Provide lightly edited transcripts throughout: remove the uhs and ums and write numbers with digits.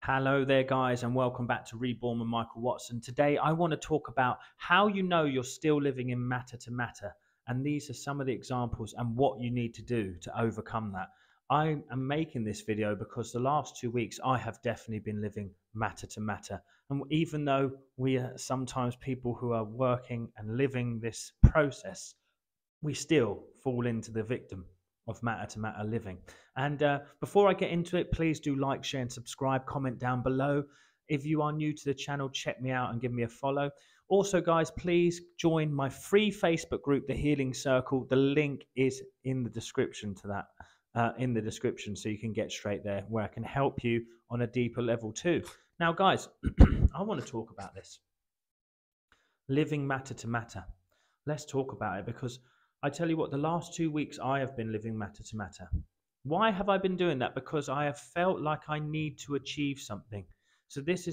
Hello there, guys, and welcome back to Reborn with Michael Watson. Today, I want to talk about how you know you're still living in matter to matter. And these are some of the examples and what you need to do to overcome that. I am making this video because the last 2 weeks I have definitely been living matter to matter. And even though we are sometimes people who are working and living this process, we still fall into the victim of matter to matter living. And before I get into it, please do like, share, and subscribe. Comment down below. If you are new to the channel, check me out and give me a follow. Also, guys, please join my free Facebook group, The Healing Circle. The link is in the description to that, so you can get straight there, where I can help you on a deeper level too. Now, guys, I want to talk about this living matter to matter. Let's talk about it because I tell you what, the last 2 weeks I have been living matter to matter. Why have I been doing that? Because I have felt like I need to achieve something. So these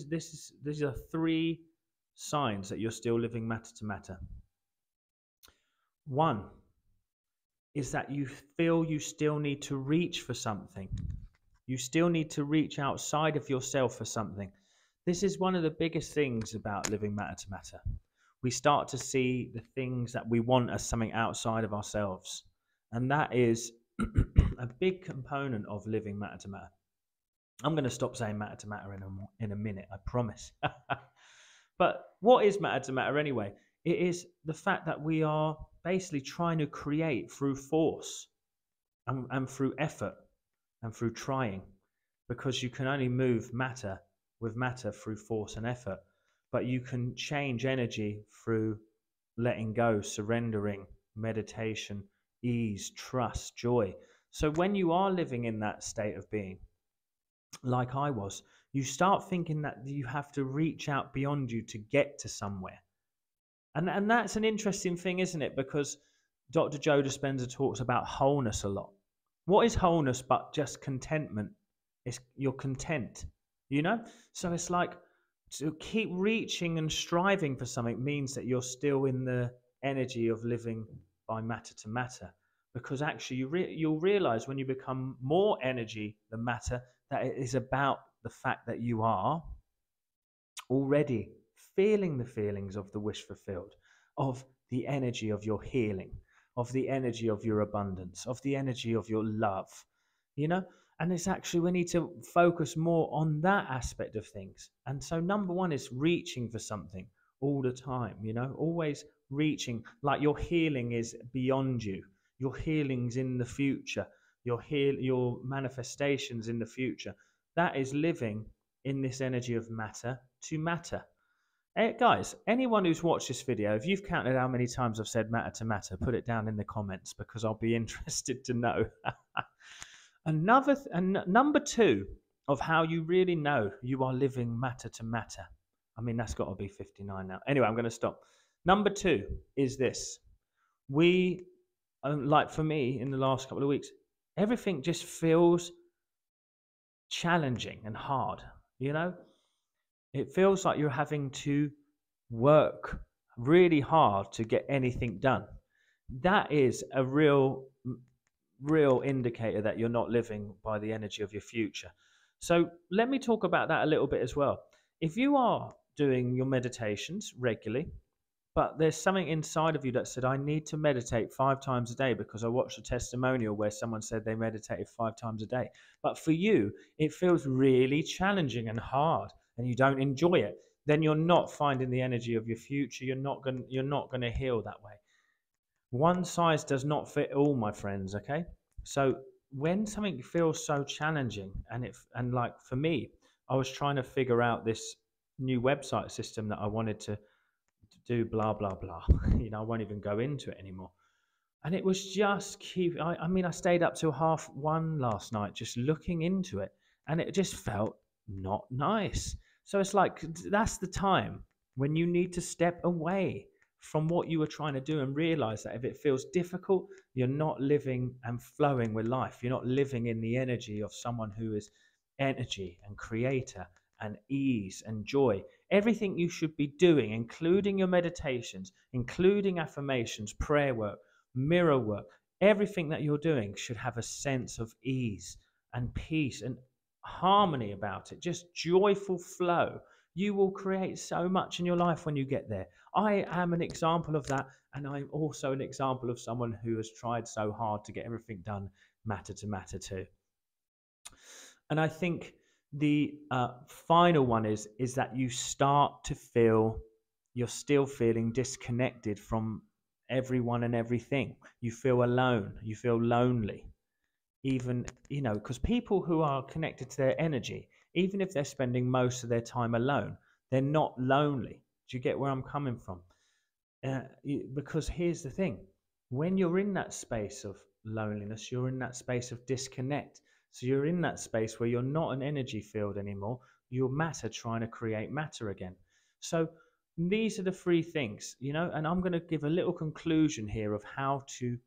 are three signs that you're still living matter to matter. One is that you feel you still need to reach for something. You still need to reach outside of yourself for something. This is one of the biggest things about living matter to matter. We start to see the things that we want as something outside of ourselves. And that is a big component of living matter to matter. I'm going to stop saying matter to matter in a minute, I promise. But what is matter to matter anyway? It is the fact that we are basically trying to create through force and through effort and through trying, because you can only move matter with matter through force and effort, but you can change energy through letting go, surrendering, meditation, ease, trust, joy. So when you are living in that state of being, like I was, you start thinking that you have to reach out beyond you to get to somewhere. And that's an interesting thing, isn't it? Because Dr. Joe Dispenza talks about wholeness a lot. What is wholeness but just contentment? It's you're content, you know? So it's like to keep reaching and striving for something means that you're still in the energy of living by matter to matter. Because actually, you'll realize when you become more energy than matter that it is about the fact that you are already feeling the feelings of the wish fulfilled, of the energy of your healing, of the energy of your abundance, of the energy of your love, you know? And it's actually, we need to focus more on that aspect of things. And so, number one is reaching for something all the time, you know, always reaching, like your healing is beyond you, your healing's in the future, your manifestations in the future. That is living in this energy of matter to matter. Guys, anyone who's watched this video, if you've counted how many times I've said matter to matter, put it down in the comments because I'll be interested to know. Number two of how you really know you are living matter to matter. I mean, that's got to be 59 now. Anyway, I'm going to stop. Number two is this. Like for me, in the last couple of weeks, everything just feels challenging and hard, you know? It feels like you're having to work really hard to get anything done. That is a real indicator that you're not living by the energy of your future. So let me talk about that a little bit as well. If you are doing your meditations regularly, but there's something inside of you that said, I need to meditate 5 times a day because I watched a testimonial where someone said they meditated 5 times a day. But for you, it feels really challenging and hard and you don't enjoy it. Then you're not finding the energy of your future. You're not going to heal that way. One size does not fit all, my friends, okay? So when something feels so challenging and like for me, I was trying to figure out this new website system that I wanted to do blah blah blah. You know, I won't even go into it anymore. And it was just I mean, I stayed up till 1:30 last night just looking into it, and it just felt not nice. So it's like that's the time when you need to step away from what you were trying to do and realize that if it feels difficult, you're not living and flowing with life. You're not living in the energy of someone who is energy and creator and ease and joy. Everything you should be doing, including your meditations, including affirmations, prayer work, mirror work, everything that you're doing should have a sense of ease and peace and harmony about it, just joyful flow. You will create so much in your life when you get there. I am an example of that, and I'm also an example of someone who has tried so hard to get everything done matter to matter too. And I think the final one is that you start to feel you're still feeling disconnected from everyone and everything. You feel alone. You feel lonely. Even, because people who are connected to their energy, even if they're spending most of their time alone, they're not lonely. Do you get where I'm coming from? Because here's the thing, when you're in that space of loneliness, you're in that space of disconnect. So you're in that space where you're not an energy field anymore. You're matter trying to create matter again. So these are the three things, and I'm going to give a little conclusion here of how to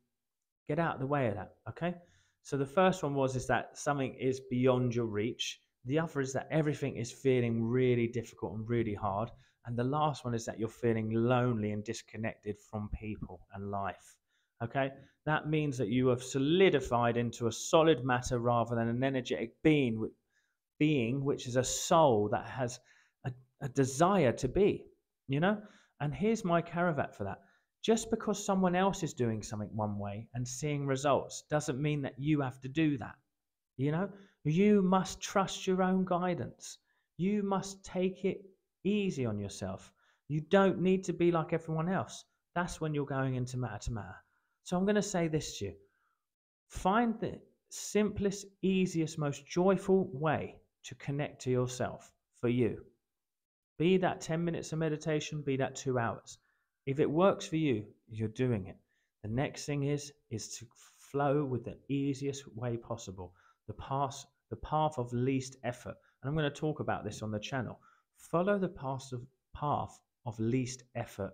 get out of the way of that. Okay. So the first one is that something is beyond your reach. The other is that everything is feeling really difficult and really hard. And the last one is that you're feeling lonely and disconnected from people and life. Okay. That means that you have solidified into a solid matter rather than an energetic being, which is a soul that has a desire to be, And here's my caravat for that. Just because someone else is doing something one way and seeing results doesn't mean that you have to do that. You must trust your own guidance. You must take it easy on yourself. You don't need to be like everyone else. That's when you're going into matter to matter. So I'm going to say this to you. Find the simplest, easiest, most joyful way to connect to yourself for you. Be that 10 minutes of meditation, be that 2 hours. If it works for you, you're doing it. The next thing is to flow with the easiest way possible, the path of least effort. And I'm going to talk about this on the channel. Follow the path of least effort,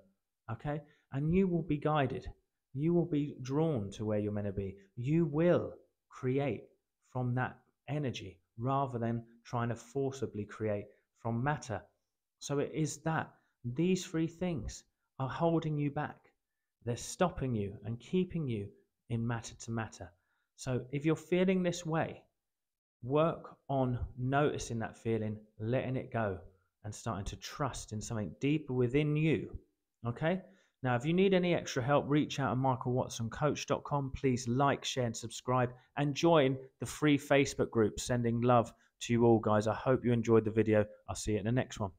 okay? And you will be guided. You will be drawn to where you're meant to be. You will create from that energy rather than trying to forcibly create from matter. So it is that these three things are holding you back. They're stopping you and keeping you in matter to matter. So if you're feeling this way, work on noticing that feeling, letting it go, and starting to trust in something deeper within you. Okay? Now, if you need any extra help, reach out to michaelwatsoncoach.com. Please like, share, and subscribe, and join the free Facebook group. Sending love to you all, guys. I hope you enjoyed the video. I'll see you in the next one.